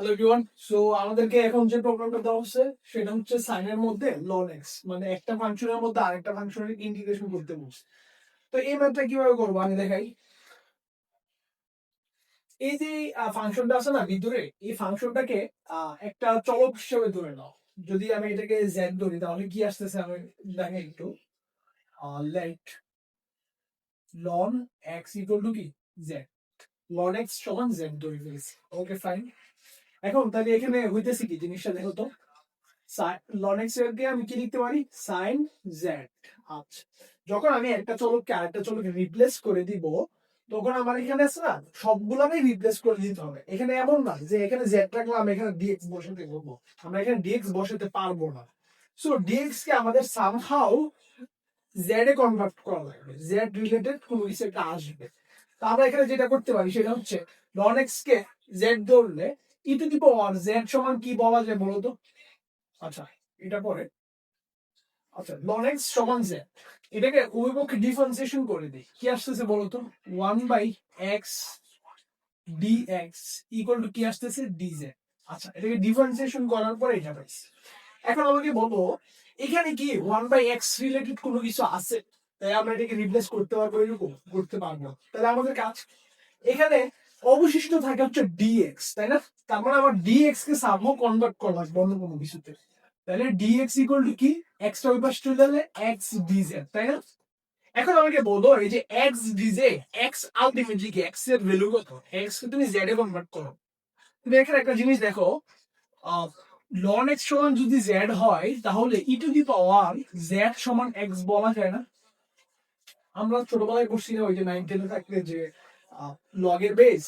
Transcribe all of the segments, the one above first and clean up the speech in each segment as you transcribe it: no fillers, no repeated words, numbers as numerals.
Hello everyone. So আমাদেরকে এখন যে প্রবলেমটা দেওয়া হচ্ছে সেটা হচ্ছে সাইনের মধ্যে লন এক্স, মানে একটা ফাংশনের মধ্যে আরেকটা ফাংশনের ইন্টিগ্রেশন করতে বলছে। তো এই ম্যাথটা কিভাবে করবো আমি দেখাই। এই যে ফাংশনটা আছে না ভিতরে, এই ফাংশনটাকে একটা চলক হিসেবে ধরে নাও। যদি আমি এটাকে জেড ধরি তাহলে কি আসতেছে আমি দেখাই একটু। Let ln x equal to কি জেড, লন এক্স সমান জেড ধরে ফেলেছি। Okay fine. এখন তাহলে এখানে হইতেছে কি জিনিসটা দেখো তো। লন এক্স এর কে আমি কি লিখতে পারি, সাইন জেড। আচ্ছা, যখন আমি একটা চলককে আরেকটা চলকে রিপ্লেস করে দিব তখন আমার এখানে আছে না সবগুলারই রিপ্লেস করে দিতে হবে। এখানে এমন না যে এখানে জেড রাখলাম এখানে ডিএক্স বসাতে বলবো, আমরা এখানে ডিএক্স বসাতে পারবো না। সো ডিএক্স কে আমাদের সামহাউ জেড এ কনভার্ট করা লাগবে, জেড রিলেটেড কোনো কিছু একটা আসবে। তো আমরা এখানে যেটা করতে পারি সেটা হচ্ছে লন এক্স কে জেড ধরলে ই টু দি পাওয়ার জেড সমান কি বলা যায় বলতো। আচ্ছা, এটা পরে। আচ্ছা, লন এক্স সমান জেড, এটাকে উভয় পক্ষে ডিফারেন্সিয়েশন করে দিই, কি আসতেছে বলতো, 1/x dx ইকুয়াল টু কি আসতেছে dz। আচ্ছা, এটাকে ডিফারেন্সিয়েশন করার পরে এটা পাইছি। এখন আমাকে বলো এখানে কি 1/x রিলেটেড কোনো কিছু আছে, তাই আমরা এটাকে রিপ্লেস করতে পারবো, এরকম করতে পারবো। তাহলে আমাদের কাজ এখানে অবশিষ্ট থাকে হচ্ছে dx, তাই না? তার মানে আমার dx কে সামহাউ কনভার্ট করা লাগবে অন্য কোনো কিছুতে। তাহলে dx ইকুয়াল টু কি, x টা ওই পাশে চলে গেলে x dz, তাই না? এখন আমাকে বলো এই যে x dz, x আলটিমেটলি কি, x এর ভ্যালু কত, x কে তুমি z এ কনভার্ট করো। তুমি এখানে একটা জিনিস দেখো, লন x সমান যদি z হয় তাহলে ই টু দি পাওয়ার z সমান x বলা যায় না? আমরা ছোটবেলায় পড়ছি না, ওই যে 9-10 থাকলে যে লগের বেস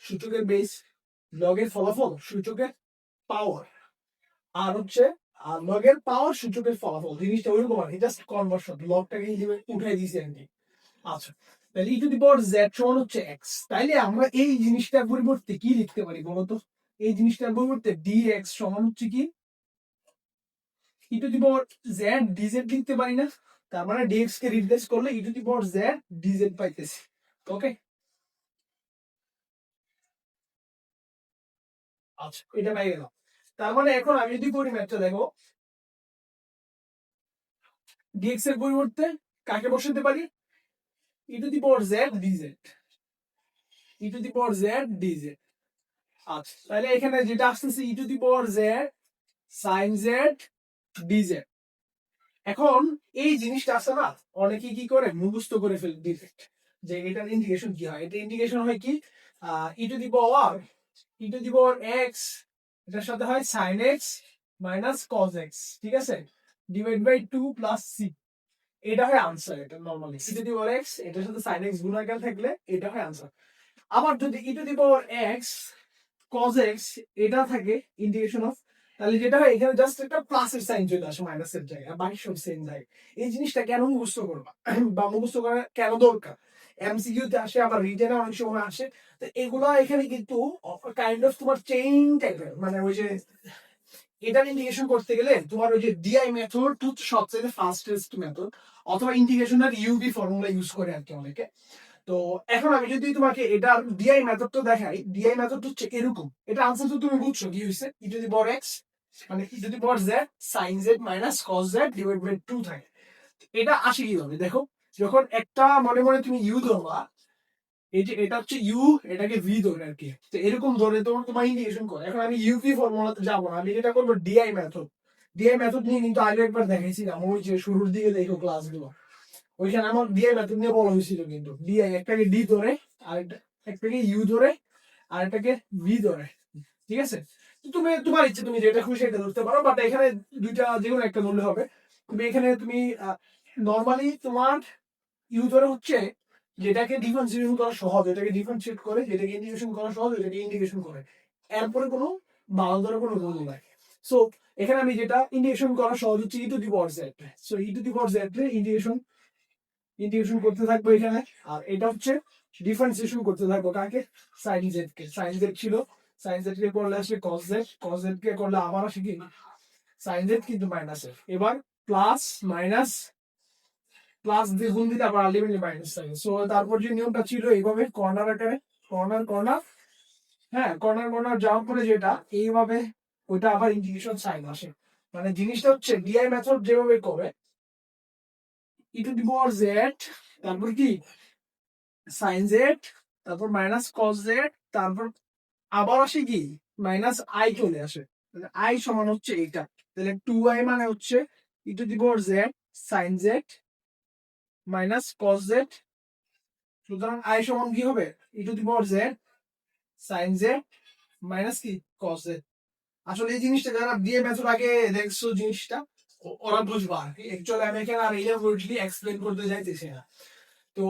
সূচকের বেস, লগের ফলাফল সূচকের পাওয়ার, আর হচ্ছে লগের পাওয়ার সূচকের ফলাফল, জিনিসটা ওইরকম আর জাস্ট কনভার্সন, লগটাকে উঠাই দিয়েছি আর কি। আচ্ছা, তাহলে ই টু দি পাওয়ার জেড সমান হচ্ছে এক্স, তাইলে আমরা এই জিনিসটার পরিবর্তে কি লিখতে পারি বলতো? এই জিনিসটার পরিবর্তে ডি এক্স সমান হচ্ছে কি, e to the power z dz লিখতে পারি না? তার মানে ডিএক্স কে রিপ্লেস করলে e to the power z dz পাইতেছি। ওকে, আচ্ছা এটা পাই গেলাম। তার মানে এখন আমি যদি করি ম্যাথটা দেখো, ডিএক্স এর পরিবর্তে কাকে বসাতে পারি, e to the power z dz, e to the power z dz. আচ্ছা, তাহলে এখানে যেটা আসতেছে e to the power z sine z dz. এখন এই জিনিসটা আছে না, অনেকে কি করে মুখস্থ করে ফেলে ডিরেক্ট, যে এটার ইন্টিগ্রেশন কি হয়। এটা ইন্টিগ্রেশন হয় কি, e to the power x, এটার সাথে হয় sine x minus cos x, ঠিক আছে, ডিভাইড বাই 2 প্লাস সি। এটা হয় আনসার। এটা normally E to the power x, এটার সাথে সাইন এক্স গুণাকার থাকলে এটা হয় আনসার। আবার যদি e to the power x cos x এটা থাকে ইন্টিগ্রেশন অফ, তাহলে যেটা হয় এখানে জাস্ট একটা প্লাসের সাইন চলে আসে মাইনাসের জায়গায়, বাকি সব সেম থাকে। এই জিনিসটা কেন মুখস্থ করবা বা মুখস্থ করা কেন দরকার, এমসিকিউ তে আসে, আবার রিটেনে অনেক সময় আসে। তো এগুলা এখানে কিন্তু কাইন্ড অফ তোমার চেইন টাইপের, মানে ওই যে এটার ইন্টিগ্রেশন করতে গেলে তোমার ওই যে ডিআই মেথড হচ্ছে সবচেয়ে ফাস্টেস্ট মেথড, অথবা ইন্টিগ্রেশনের ইউবি ফর্মুলা ইউজ করে আর কি অনেকে। তো এখন আমি যদি তোমাকে এটার ডিআই মেথডটা দেখাই, ডিআই মেথড হচ্ছে এরকম। এটা আনসার তো তুমি বুঝছো কি হইছে, ই টু দি পাওয়ার এক্স মানে e to the power z sine z minus cos z divide by 2 থাকে। এটা আসে কিভাবে দেখো, যখন একটা মনে মনে তুমি ইউ ধরবা, এই যে এটা হচ্ছে ইউ, এটাকে ভি ধরে আর কি, তো এরকম ধরে তোমার তোমার ইন্টিগ্রেশন করে। এখন আমি ইউপি ফর্মুলাতে যাবো না, আমি যেটা করবো ডিআই মেথড। ডিআই মেথড নিয়ে কিন্তু আগে একবার দেখাইছিলাম, ওই যে শুরুর দিকে দেখো ক্লাসগুলো, ওইখানে আমার ডিআই মেথড নিয়ে বলা হয়েছিল। কিন্তু ডিআই একটাকে ডি ধরে, আর একটাকে ইউ ধরে, আর একটাকে ভি ধরে, ঠিক আছে? তো তুমি তোমার ইচ্ছে, তুমি যেটা খুশি এটা ধরতে পারো, বাট এখানে দুইটা যে কোনো একটা ধরলে হবে। তুমি এখানে তুমি নর্মালি তোমার ইউ ধরে হচ্ছে যেটাকে ডিফারেন্সিয়েশন করা সহজ, এটাকে ডিফারেন্সিয়েট করে, যেটাকে ইন্টিগ্রেশন করা সহজ এটাকে ইন্টিগ্রেশন করে, এরপরে কোনো বাংলা ধরে কোনো রুল নাই। সো এখানে আমি যেটা ইন্টিগ্রেশন করা সহজ হচ্ছে e to the power z, so e to the power z integration integration করতে থাকবো এখানে। আর এটা হচ্ছে ডিফারেন্সিয়েশন করতে থাকবো কাকে, সাইন জেড কে। সাইন জেড ছিল, সাইন জেড কে করলে আসলে কস জেড, কস জেড কে করলে আবার আসে কি সাইন জেড, কিন্তু মাইনাসের। এবার প্লাস মাইনাস, প্লাস দিয়ে গুণ দিলে আবার আলটিমেটলি মাইনাস থাকে। সো তারপর যে নিয়মটা ছিল এইভাবে কর্নার আকারে, কর্নার কর্নার হ্যাঁ, কর্নার কর্নার যাওয়ার পরে যেটা এইভাবে ওইটা আবার ইন্টিগ্রেশন সাইন আসে। মানে জিনিসটা হচ্ছে ডিআই মেথড যেভাবে করে ই টু দি পাওয়ার জেড, তারপর কি সাইন জেড, তারপর মাইনাস কস জেড, তারপর আবার আসে কি মাইনাস আই চলে আসে। আই সমান হচ্ছে এইটা, তাহলে 2i মানে হচ্ছে e to the power z sine z minus cos z. সুতরাং আই সমান কি হবে e to the power z sine z minus কি কস জেড। আসলে এই জিনিসটা যারা দিয়ে মেথড আগে দেখছো জিনিসটা ওরা বুঝবা আর কি। অ্যাকচুয়ালি আমি এখানে আর ইলাবোরেটলি এক্সপ্লেন করতে যাইতেছি না। তো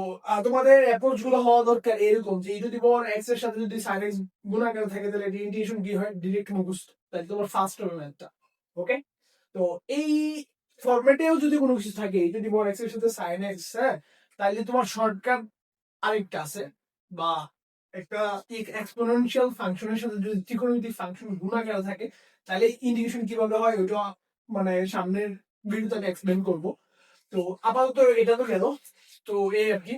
তোমাদের অ্যাপ্রোচ গুলো হওয়া দরকার এরকম যে ই টু দি পাওয়ার এক্স এর সাথে যদি সাইন এক্স গুণাকার থাকে তাহলে ইন্টিগ্রেশন কি হয় ডিরেক্ট মুখস্থ, তাহলে তোমার ফার্স্ট হবে ম্যাথটা। ওকে, তো এই ফরম্যাটেও যদি কোনো কিছু থাকে ই টু দি পাওয়ার এক্স এর সাথে সাইন এক্স, হ্যাঁ, তাহলে তোমার শর্টকাট আরেকটা আছে, বা একটা এক্সপোনেনশিয়াল ফাংশনের সাথে যদি ত্রিকোণমিতিক ফাংশন গুণাকার থাকে তাহলে ইন্টিগ্রেশন কিভাবে হয় ওইটা মানে সামনের ভিডিওতে আমি এক্সপ্লেন করবো। তো আপাতত এটা তো গেল, তো এই আর কি।